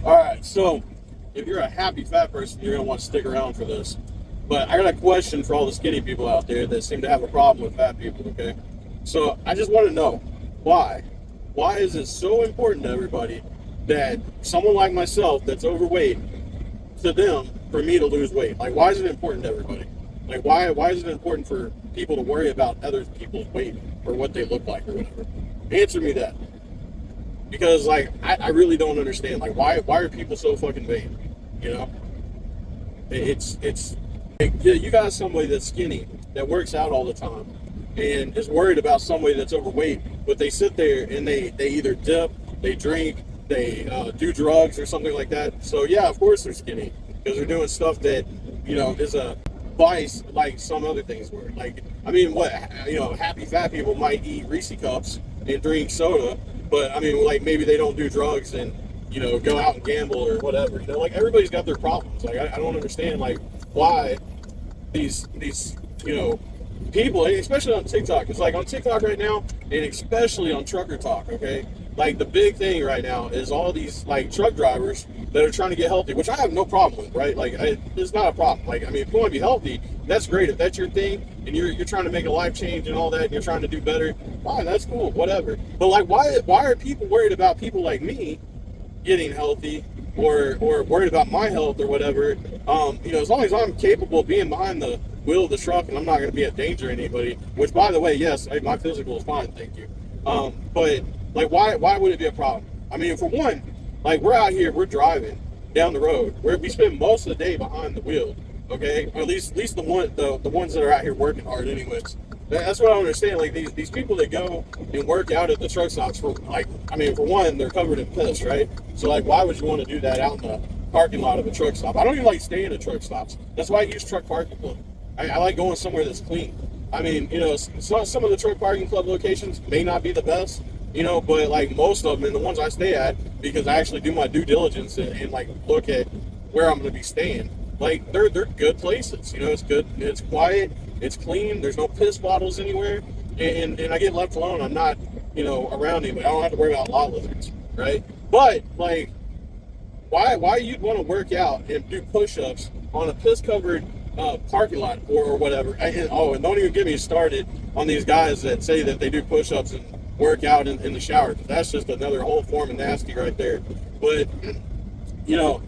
All right, so if you're a happy fat person, you're gonna want to stick around for this. But I got a question for all the skinny people out there that seem to have a problem with fat people. Okay, so I just want to know why. Why is it so important to everybody that someone like myself that's overweight, to them, for me to lose weight? Like, why is it important to everybody? Like, why is it important for people to worry about other people's weight or what they look like or whatever? Answer me that. Because like I really don't understand. Like, why are people so fucking vain? You know, it's like, yeah, you got somebody that's skinny that works out all the time and is worried about somebody that's overweight, but they sit there and they either dip, they drink, they do drugs or something like that. So yeah, of course they're skinny because they're doing stuff that, you know, is a vice like some other things were. Like, I mean, what, you know, happy fat people might eat Reese cups and drink soda, but I mean, like, maybe they don't do drugs and, you know, go out and gamble or whatever. You know, like, everybody's got their problems. Like, I don't understand, like, why these you know, people, especially on TikTok. It's like on TikTok right now, and especially on Trucker Talk. Okay, like the big thing right now is all these like truck drivers that are trying to get healthy, which I have no problem with. Right, like it's not a problem. Like, I mean, if you want to be healthy, that's great. If that's your thing and you're trying to make a life change and all that, and you're trying to do better, fine, that's cool, whatever. But like, why are people worried about people like me getting healthy or worried about my health or whatever? You know, as long as I'm capable of being behind the wheel of the truck and I'm not going to be a danger to anybody, which, by the way, yes, my physical is fine, thank you. But like, why would it be a problem? I mean, for one, like, we're out here, we're driving down the road, we spend most of the day behind the wheel, okay? Or at least the ones that are out here working hard anyways. That's what I don't understand. Like, these people that go and work out at the truck stops, for like, I mean, for one, they're covered in piss, right? So like, why would you want to do that out in the parking lot of a truck stop? I don't even like staying at truck stops. That's why I use Truck Parking Club. I like going somewhere that's clean. I mean, you know, some of the Truck Parking Club locations may not be the best, you know, but like most of them, and the ones I stay at, because I actually do my due diligence and like look at where I'm going to be staying, like they're good places. You know, it's good, it's quiet, it's clean, there's no piss bottles anywhere, and I get left alone. I'm not, you know, around anybody. I don't have to worry about lot lizards, right? But like, why you'd want to work out and do push-ups on a piss-covered parking lot or whatever? And don't even get me started on these guys that say that they do push-ups and work out in the shower, because that's just another whole form of nasty right there. But you know,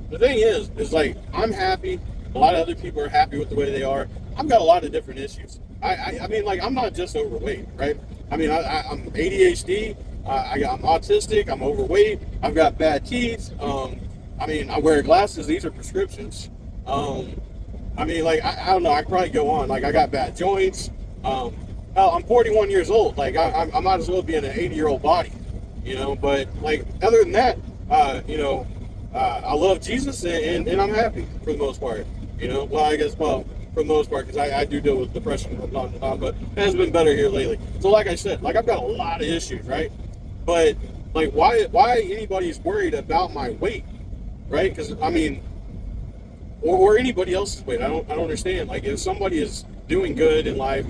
the thing is like, I'm happy. A lot of other people are happy with the way they are. I've got a lot of different issues. I mean, like, I'm not just overweight, right? I mean, I'm ADHD. I'm autistic. I'm overweight. I've got bad teeth. I mean, I wear glasses. These are prescriptions. I mean, like, I don't know. I could probably go on. Like, I got bad joints. Hell, I'm 41 years old. Like, I might as well be in an 80-year-old body, you know? But, like, other than that, you know, I love Jesus, and I'm happy for the most part. You know, well, I guess, well, for the most part, because I do deal with depression from time to time, but it has been better here lately. So like I said, like, I've got a lot of issues, right? But like, why anybody's worried about my weight, right? Because I mean, or anybody else's weight, I don't understand. Like, if somebody is doing good in life,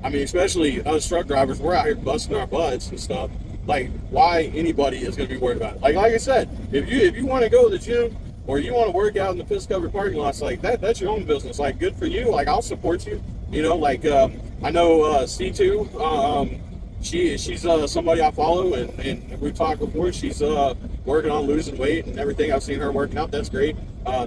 I mean, especially us truck drivers, we're out here busting our butts and stuff. Like, why anybody is going to be worried about it? Like I said, if you want to go to the gym, or you want to work out in the piss covered parking lots, like that's your own business. Like, good for you. Like, I'll support you. You know, like, I know C2, she's somebody I follow, and we've talked before. She's working on losing weight and everything. I've seen her working out. That's great.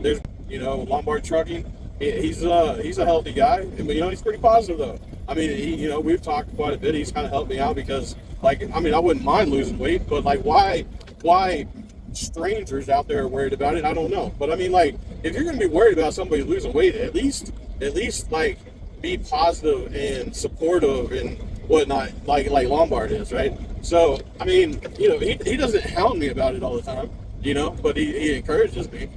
There's, you know, Lombard Trucking. He's a healthy guy. But, you know, he's pretty positive though. I mean, you know, we've talked quite a bit. He's kind of helped me out because, like, I mean, I wouldn't mind losing weight, but like, why strangers out there are worried about it, I don't know. But I mean, like, if you're going to be worried about somebody losing weight, at least like, be positive and supportive and whatnot, like Lombard is, right? So I mean, you know, he doesn't hound me about it all the time, you know, but he encourages me,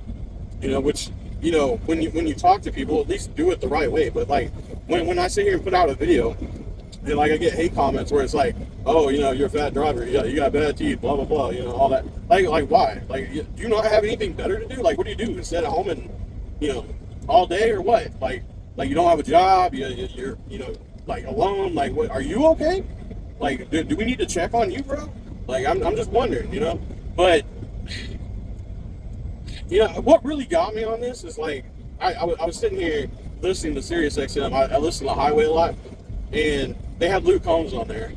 you know, which, you know, when you talk to people, at least do it the right way. But like, when I sit here and put out a video, and like, I get hate comments where it's like, oh, you know, you're a fat driver, you got bad teeth, blah blah blah, you know, all that. Like why? Like, do you not have anything better to do? Like, what do you do? Sit at home and, you know, all day, or what? Like you don't have a job, you're you know, like, alone. Like, what, are you okay? Like, do we need to check on you, bro? Like, I'm just wondering, you know. But you know, what really got me on this is like, I was sitting here listening to Sirius XM. I listen to Highway a lot, and they had Luke Combs on there,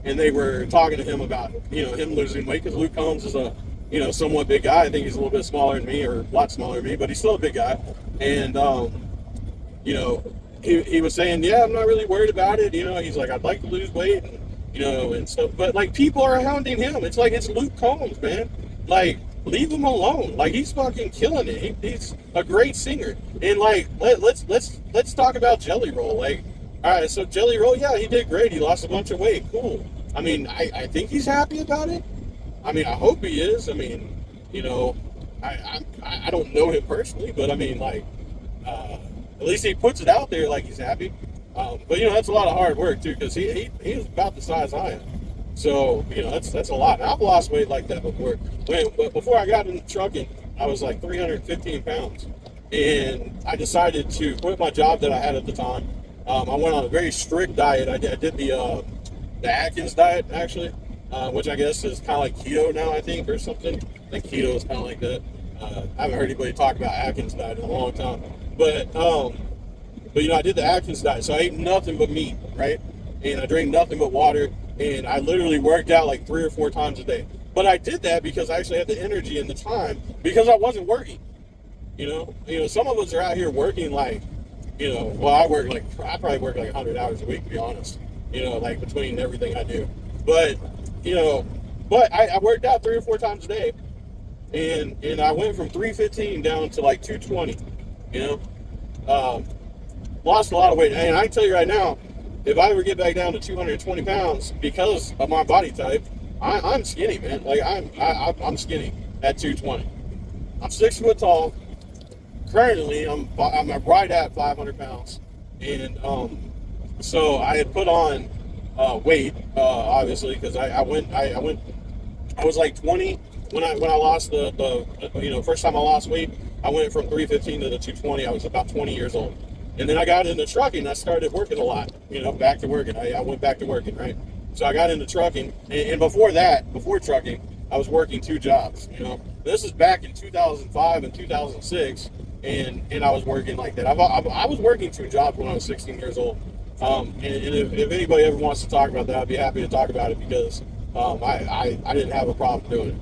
and they were talking to him about, you know, him losing weight, because Luke Combs is a, you know, somewhat big guy. I think he's a little bit smaller than me, or a lot smaller than me, but he's still a big guy. And, you know, he was saying, yeah, I'm not really worried about it. You know, he's like, I'd like to lose weight, and, you know, and stuff. But, like, people are hounding him. It's like, it's Luke Combs, man. Like, leave him alone. Like, he's fucking killing it. He's a great singer. And, like, let's talk about Jelly Roll. Like, all right, so Jelly Roll, yeah, he did great. He lost a bunch of weight. Cool. I mean, I think he's happy about it. I mean, I hope he is. I mean, you know, I don't know him personally, but I mean, like, at least he puts it out there like he's happy. But, you know, that's a lot of hard work, too, because he's about the size I am. So, you know, that's a lot. I've lost weight like that before. But before I got into trucking, I was like 315 pounds. And I decided to quit my job that I had at the time. I went on a very strict diet. I did the Atkins diet, actually, which I guess is kind of like keto now, I think, or something. I think keto is kind of like that. I haven't heard anybody talk about Atkins diet in a long time. But you know, I did the Atkins diet, so I ate nothing but meat, right? And I drank nothing but water, and I literally worked out like 3 or 4 times a day. But I did that because I actually had the energy and the time, because I wasn't working. You know, some of us are out here working like, you know, well, I probably work like 100 hours a week, to be honest. You know, like between everything I do. But, you know, I worked out 3 or 4 times a day, and I went from 315 down to like 220. You know, lost a lot of weight, and I can tell you right now, if I ever get back down to 220 pounds because of my body type, I'm skinny, man. Like I'm skinny at 220. I'm 6 foot tall. Currently, I'm right at 500 pounds, and so I had put on weight, obviously, because I was like 20 when I lost the you know, first time I lost weight. I went from 315 to the 220. I was about 20 years old. And then I got into trucking. I started working a lot, you know, back to working. I went back to working, right? So I got into trucking. And before that, before trucking, I was working 2 jobs, you know. This is back in 2005 and 2006. And I was working like that. I was working 2 jobs when I was 16 years old. And if anybody ever wants to talk about that, I'd be happy to talk about it, because I didn't have a problem doing it.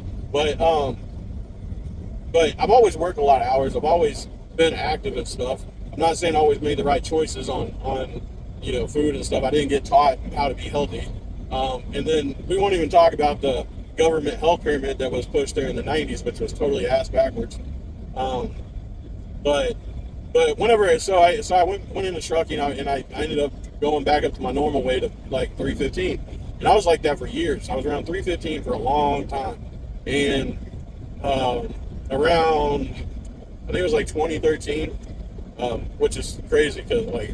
But I've always worked a lot of hours. I've always been active and stuff. I'm not saying I always made the right choices on you know, food and stuff. I didn't get taught how to be healthy. And then we won't even talk about the government health pyramid that was pushed there in the 90s, which was totally ass backwards. But whenever, so I went into trucking, and I ended up going back up to my normal weight of like 315. And I was like that for years. I was around 315 for a long time. And around, I think it was like 2013, which is crazy, because like,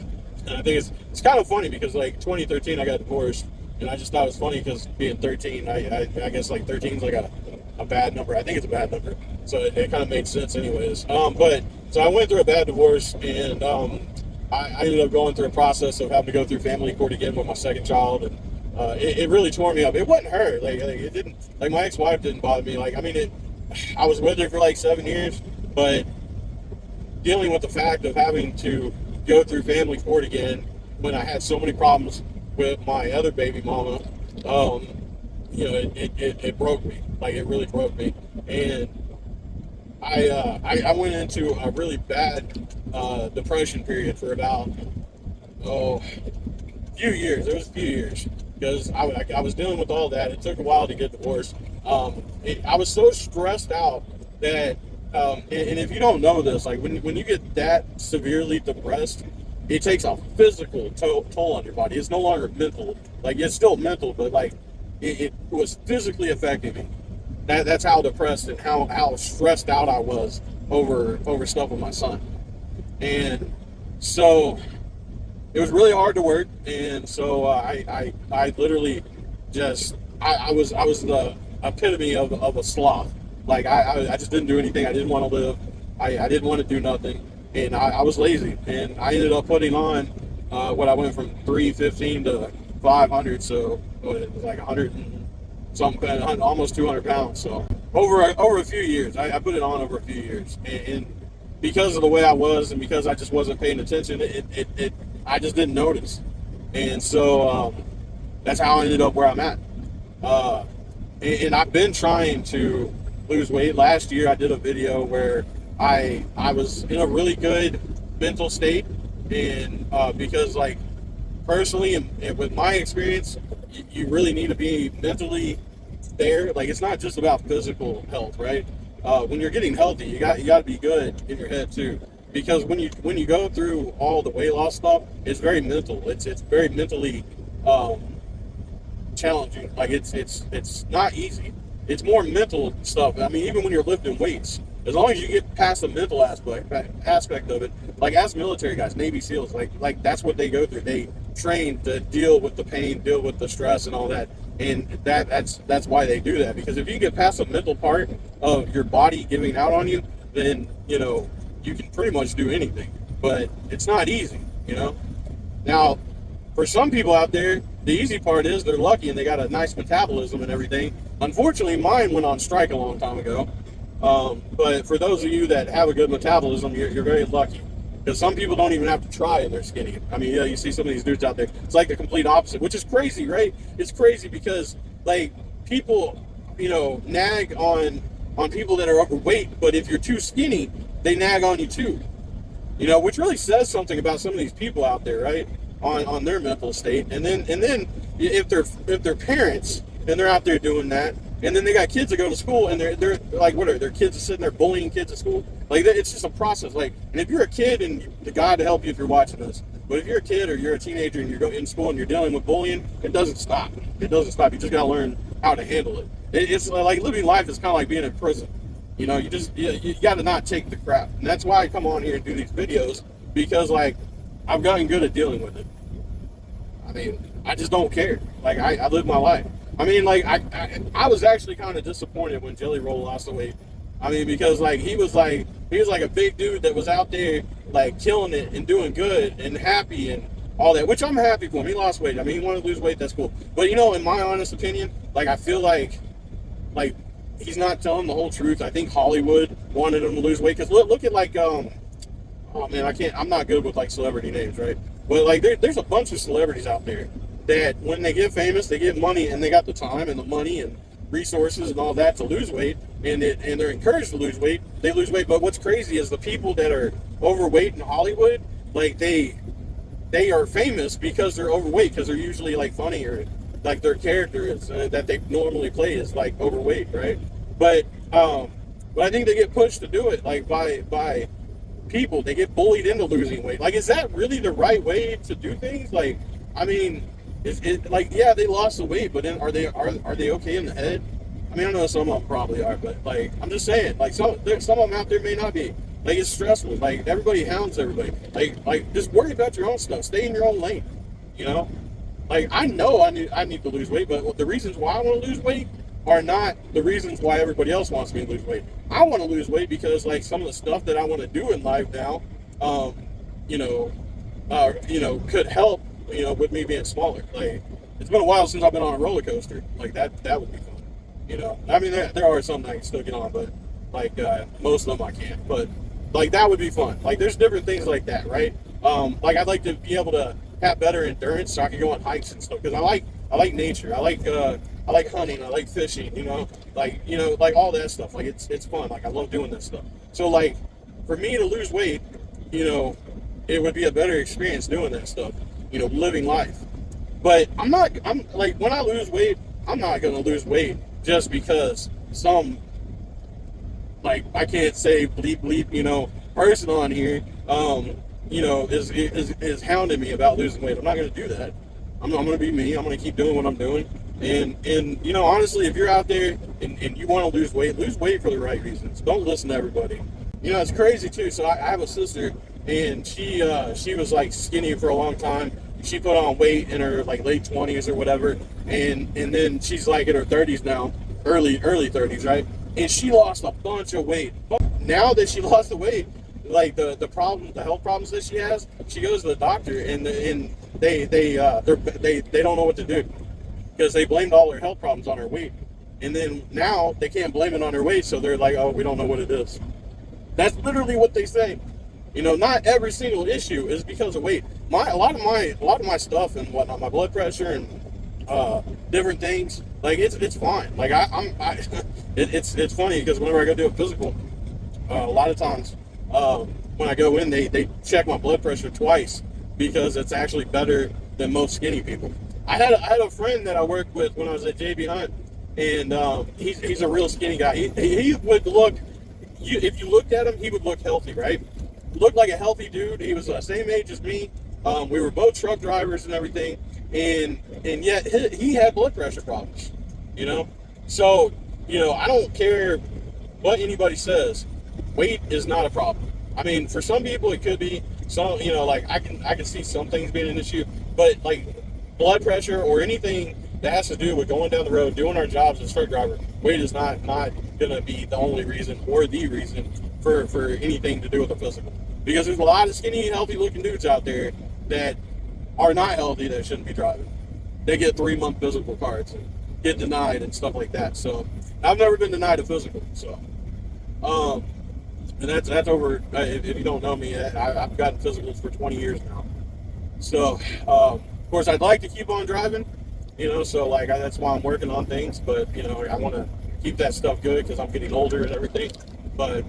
and I think it's kind of funny, because like 2013 I got divorced, and I just thought it was funny because being 13, I guess like 13 is like a bad number. I think it's a bad number, so it kind of made sense anyways. But so I went through a bad divorce, and I ended up going through a process of having to go through family court again with my second child, and it really tore me up. It wasn't her, like it didn't, like my ex-wife didn't bother me. Like, I mean, I was with her for like 7 years, but dealing with the fact of having to go through family court again when I had so many problems with my other baby mama, you know, it broke me. Like, it really broke me. And I went into a really bad depression period for about a few years. It was a few years, because I was dealing with all that. It took a while to get divorced. I was so stressed out that, and if you don't know this, like when you get that severely depressed, it takes a physical toll on your body. It's no longer mental. Like, it's still mental, but like it was physically affecting me. That's how depressed and how stressed out I was over stuff with my son. And so it was really hard to work. And so I literally just, I was the epitome of a sloth. Like, I just didn't do anything. I didn't want to live. I didn't want to do nothing. And I was lazy. And I ended up putting on what I went from 315 to 500. So it was like 100 So I'm almost 200 pounds. So over a few years, I put it on over a few years, and because of the way I was, and because I just wasn't paying attention, I just didn't notice, and so that's how I ended up where I'm at. And I've been trying to lose weight. Last year, I did a video where I was in a really good mental state, and because like personally and with my experience, you really need to be mentally there. Like, it's not just about physical health, right? When you're getting healthy, you got to be good in your head too, because when you go through all the weight loss stuff, it's very mental. It's very mentally challenging. Like, it's not easy. It's more mental stuff. I mean, even when you're lifting weights, as long as you get past the mental aspect of it, like as military guys, Navy SEALs, like that's what they go through. They train to deal with the pain, deal with the stress and all that. And that's why they do that, because if you get past the mental part of your body giving out on you, then you can pretty much do anything. But it's not easy, Now, for some people out there, the easy part is they're lucky and they got a nice metabolism and everything. Unfortunately, mine went on strike a long time ago. But for those of you that have a good metabolism, you're very lucky. Because some people don't even have to try and they're skinny. I mean, you see some of these dudes out there, it's like the complete opposite, which is crazy, right? It's crazy because, like, people, nag on people that are overweight, but if you're too skinny, they nag on you too. Which really says something about some of these people out there, right? On their mental state. And then if they're parents and they're out there doing that, and then they got kids that go to school and they're like, what are their kids are sitting there bullying kids at school? Like, it's just a process. Like, and if you're a kid, and the God to help you if you're watching this, but if you're a kid or you're a teenager and you're in school and you're dealing with bullying, it doesn't stop. It doesn't stop. You just gotta learn how to handle it. It's like living life is kind of like being in prison. You gotta not take the crap. And that's why I come on here and do these videos, because like I've gotten good at dealing with it. I mean, I just don't care. Like, I live my life. I mean, like, I was actually kind of disappointed when Jelly Roll lost the weight. I mean, because like he was like a big dude that was out there like killing it and doing good and happy and all that, which I'm happy for him. He lost weight. I mean, he wanted to lose weight. That's cool. But in my honest opinion, like, I feel like he's not telling the whole truth. I think Hollywood wanted him to lose weight, because look at like oh man, I'm not good with like celebrity names, right? But like there's a bunch of celebrities out there that when they get famous, they get money, and they got the time and the money and resources and all that to lose weight, and they're encouraged to lose weight. They lose weight. But what's crazy is the people that are overweight in Hollywood, like they are famous because they're overweight, because they're usually like funny, or like their character is that they normally play is like overweight, right? But I think they get pushed to do it like by people. They get bullied into losing weight. Like, is that really the right way to do things? Like, I mean, like, yeah, they lost the weight, but then are they okay in the head? I mean, I know some of them probably are, but like, I'm just saying, like, some of them out there may not be. Like, it's stressful. Like, everybody hounds everybody. Like just worry about your own stuff. Stay in your own lane. Like, I know I need to lose weight, but the reasons why I want to lose weight are not the reasons why everybody else wants me to lose weight. I want to lose weight because, like, some of the stuff that I want to do in life now, could help, with me being smaller. Like, it's been a while since I've been on a roller coaster. Like, that would be fun. I mean, there are some that I can still get on, but like most of them I can't. But like, that would be fun. Like, there's different things like that, right? Like, I'd like to be able to have better endurance so I can go on hikes and stuff, because I like nature. I like hunting. I like fishing. Like all that stuff. Like, it's fun. Like, I love doing this stuff. So like, for me to lose weight, it would be a better experience doing that stuff. Living life. But I'm like, when I lose weight, I'm not gonna lose weight just because some, like, I can't say bleep, person on here, is hounding me about losing weight. I'm not gonna do that. I'm gonna be me. I'm gonna keep doing what I'm doing. And honestly, if you're out there and you want to lose weight for the right reasons. Don't listen to everybody. It's crazy too. So I have a sister, and she was like skinny for a long time. She put on weight in her like late 20s or whatever, and then she's like in her 30s now, early 30s, right? And she lost a bunch of weight. But now that she lost the weight, like the health problems that she has, she goes to the doctor, and they don't know what to do, because they blamed all her health problems on her weight. And then now they can't blame it on their weight, so they're like, oh, we don't know what it is. That's literally what they say. Not every single issue is because of weight. A lot of my stuff and whatnot, my blood pressure and different things, like it's fine. Like it's funny because whenever I go do a physical, a lot of times when I go in, they check my blood pressure twice because it's actually better than most skinny people. I had a friend that I worked with when I was at JB Hunt, and he's a real skinny guy. He would look, if you looked at him, he would look healthy, right? Looked like a healthy dude. He was the same age as me. We were both truck drivers and everything, and yet he had blood pressure problems. So I don't care what anybody says. Weight is not a problem. I mean, for some people it could be. Some, like I can see some things being an issue, but like blood pressure or anything that has to do with going down the road, doing our jobs as truck driver, weight is not gonna be the only reason or the reason for anything to do with the physical. Because there's a lot of skinny, healthy looking dudes out there that are not healthy that shouldn't be driving. They get 3-month physical cards and get denied and stuff like that. So I've never been denied a physical. So and that's over. If you don't know me, I've gotten physicals for 20 years now. So of course I'd like to keep on driving, so like that's why I'm working on things. But I want to keep that stuff good because I'm getting older and everything. But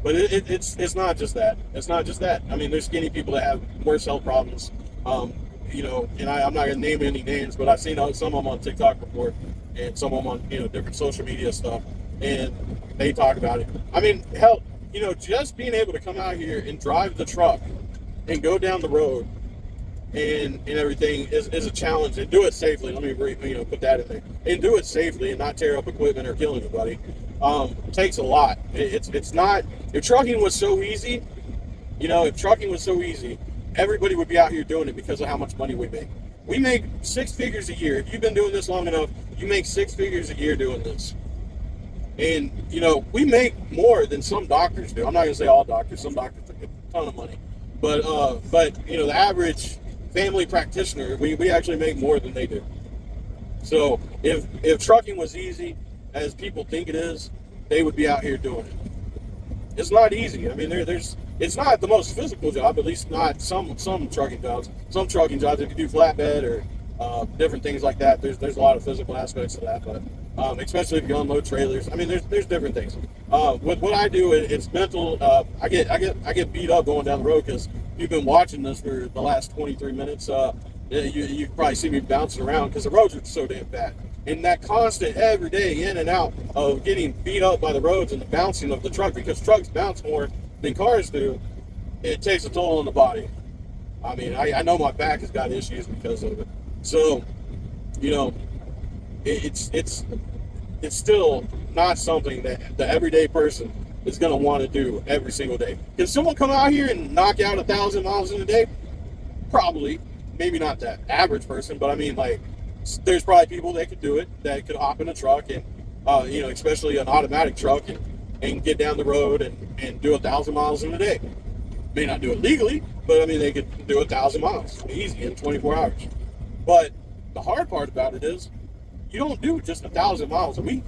but it's not just that. It's not just that. I mean, there's skinny people that have worse health problems. And I'm not gonna name any names, but I've seen some of them on TikTok before, and some of them on different social media stuff, and they talk about it. I mean, hell, just being able to come out here and drive the truck and go down the road and everything is a challenge, and do it safely. Let me put that in there, and do it safely and not tear up equipment or kill anybody. It takes a lot. It's not. If trucking was so easy, everybody would be out here doing it because of how much money we make. We make 6 figures a year. If you've been doing this long enough, you make 6 figures a year doing this. And we make more than some doctors do. I'm not gonna say all doctors. Some doctors make a ton of money, but the average family practitioner, we actually make more than they do. So if trucking was easy, as people think it is, they would be out here doing it. It's not easy. I mean, it's not the most physical job, at least not some trucking jobs. Some trucking jobs, if you do flatbed or different things like that, there's a lot of physical aspects to that. But especially if you unload trailers, I mean, there's different things. With what I do, it's mental. I get beat up going down the road because you've been watching this for the last 23 minutes. You probably see me bouncing around because the roads are so damn bad. And that constant every day in and out of getting beat up by the roads and the bouncing of the truck, because trucks bounce more than cars do, it takes a toll on the body. I mean, I know my back has got issues because of it. So, it's still not something that the everyday person is going to want to do every single day. Can someone come out here and knock out 1,000 miles in a day? Probably. Maybe not the average person, but I mean, like, there's probably people that could do it, that could hop in a truck and, especially an automatic truck and get down the road and do 1,000 miles in a day. May not do it legally, but I mean, they could do 1,000 miles easy in 24 hours. But the hard part about it is you don't do just 1,000 miles a week.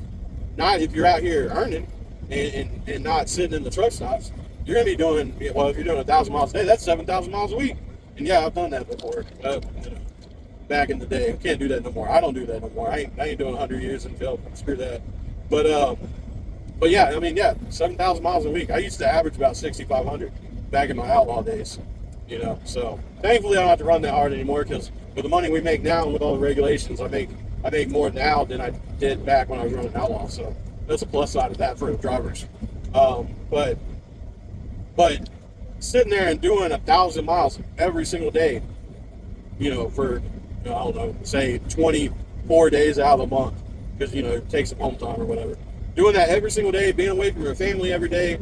Not if you're out here earning and not sitting in the truck stops. You're going to be doing, well, if you're doing 1,000 miles a day, that's 7,000 miles a week. And yeah, I've done that before. Back in the day. I can't do that no more. I don't do that no more. I ain't doing 100 years in jail. Screw that. But yeah, I mean, 7,000 miles a week. I used to average about 6,500 back in my outlaw days. So thankfully I don't have to run that hard anymore, because with the money we make now and with all the regulations, I make more now than I did back when I was running outlaw. So that's a plus side of that for the drivers. But sitting there and doing 1,000 miles every single day, for I don't know, say 24 days out of the month, because it takes some home time or whatever. Doing that every single day, being away from your family every day,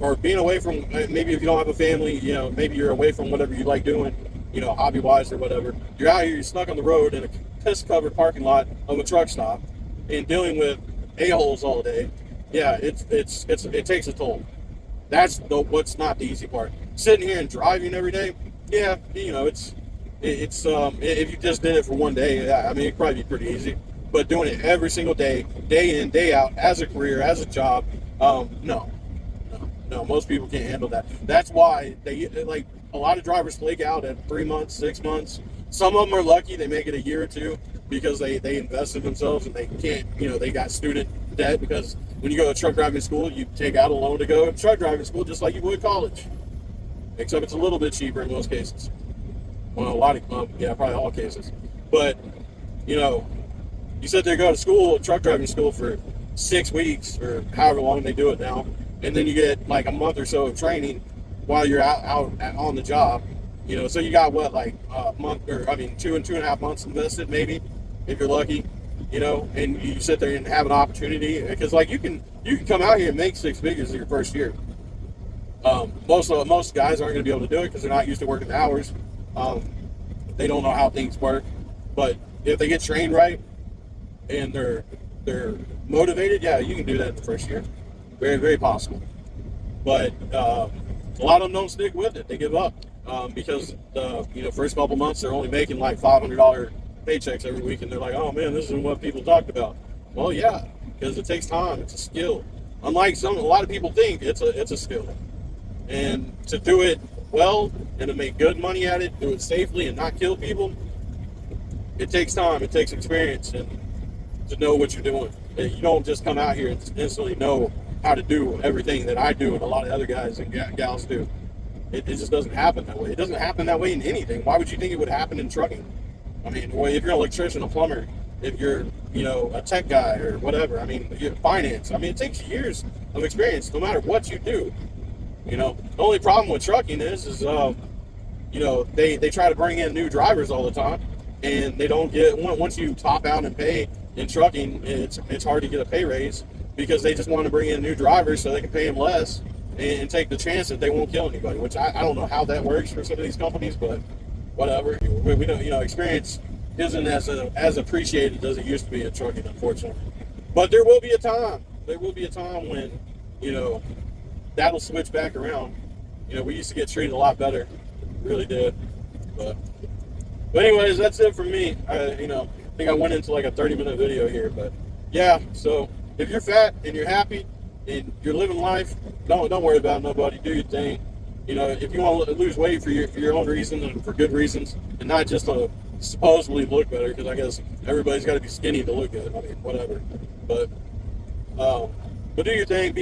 or being away from, maybe if you don't have a family, maybe you're away from whatever you like doing, hobby-wise or whatever. You're out here, you're stuck on the road in a piss-covered parking lot of a truck stop and dealing with a-holes all day. Yeah, it takes a toll. That's what's not the easy part. Sitting here and driving every day, it's if you just did it for one day, I mean, it'd probably be pretty easy. But doing it every single day, day in, day out, as a career, as a job, no, no, most people can't handle that. That's why they like a lot of drivers flake out at 3 months, 6 months. Some of them are lucky; they make it a year or two because they invest in themselves and they can't, they got student debt because when you go to truck driving school, you take out a loan to go to truck driving school just like you would college, except it's a little bit cheaper in most cases. Well, a lot of, yeah, probably all cases. But, you sit there, go to school, truck driving school for 6 weeks or however long they do it now, and then you get like a month or so of training while you're out on the job. So you got what, like a month, or 2.5 months invested maybe, if you're lucky. And you sit there and have an opportunity because like you can come out here and make 6 figures in your first year. Most guys aren't going to be able to do it because they're not used to working the hours. They don't know how things work. But if they get trained right and they're motivated, yeah, you can do that in the first year. Very, very possible. But a lot of them don't stick with it. They give up because the first couple months they're only making like $500 paychecks every week, and they're like, oh man, this isn't what people talked about. Well, yeah, because it takes time. It's a skill. Unlike a lot of people think it's a skill. And to do it well and to make good money at it, do it safely and not kill people, it takes time. It takes experience and to know what you're doing. You don't just come out here and instantly know how to do everything that I do and a lot of other guys and gals do. It just doesn't happen that way. It doesn't happen that way in anything. Why would you think it would happen in trucking? I mean, well, if you're an electrician, a plumber, if you're, a tech guy or whatever, you're finance. It takes years of experience no matter what you do. The only problem with trucking is they try to bring in new drivers all the time, and they don't get, once you top out and pay in trucking, it's hard to get a pay raise because they just want to bring in new drivers so they can pay them less and take the chance that they won't kill anybody, which I don't know how that works for some of these companies, but whatever. We don't, experience isn't as appreciated as it used to be in trucking, unfortunately. But there will be a time. There will be a time when, that'll switch back around. We used to get treated a lot better. Really did. But anyways, that's it for me. I think I went into like a 30-minute video here, but yeah. So if you're fat and you're happy and you're living life, don't worry about nobody. Do your thing. If you want to lose weight for your own reasons and for good reasons, and not just to supposedly look better, because I guess everybody's got to be skinny to look good. Whatever. But do your thing. Be